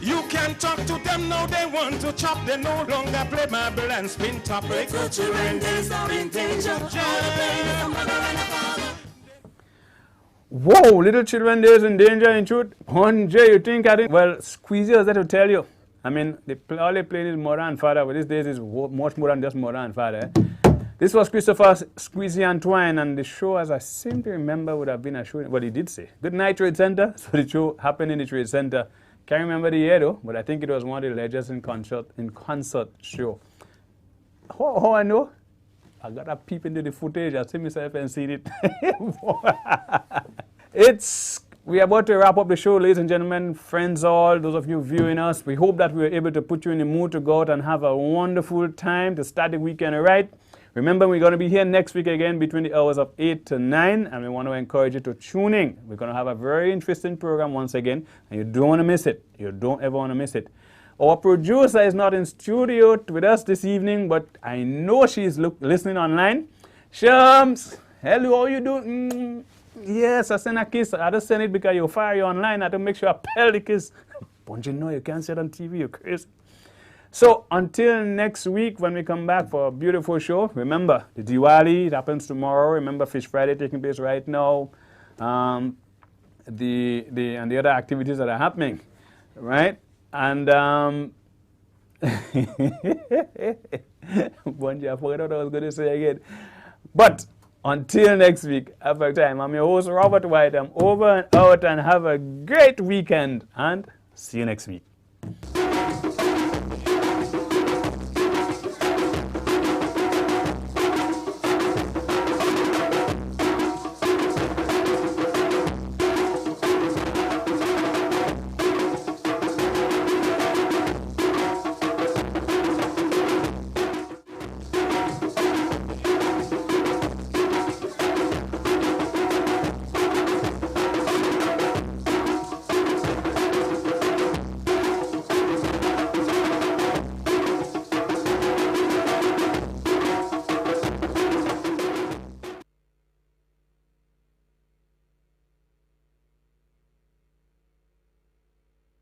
You can talk to them now, they want to chop. They no longer play marble and spin top. Little children, days are in danger. Whoa, little children, days in danger in truth. Jay, you think I didn't? Well, Squeezy has that to tell you. I mean, all they play is mother and father, but these days is much more than just mother and father. This was Christopher Squeezy Antoine, and the show, as I seem to remember, would have been a show. What he did say. Good night, Trade Center. So the show happened in the Trade Center. Can't remember the year though, but I think it was one of the Legends in Concert show. How I know? I got to peep into the footage. I see myself and seen it. We are about to wrap up the show, ladies and gentlemen, friends all, those of you viewing us. We hope that we were able to put you in the mood to go out and have a wonderful time to start the weekend right. Remember, we're going to be here next week again between the hours of 8 to 9, and we want to encourage you to tune in. We're going to have a very interesting program once again, and you don't want to miss it. You don't ever want to miss it. Our producer is not in studio with us this evening, but I know she's listening online. Shams, hello, how you doing? Yes, I sent a kiss. I just sent it because you fire you online. I have to make sure I pell the kiss. But you know you can't say it on TV, you're crazy. So until next week when we come back for a beautiful show, remember the Diwali, it happens tomorrow. Remember Fish Friday taking place right now. And the other activities that are happening, right? And Bunji, I forgot what I was going to say again. But until next week, have a time. I'm your host, Robert White. I'm over and out, and have a great weekend. And see you next week.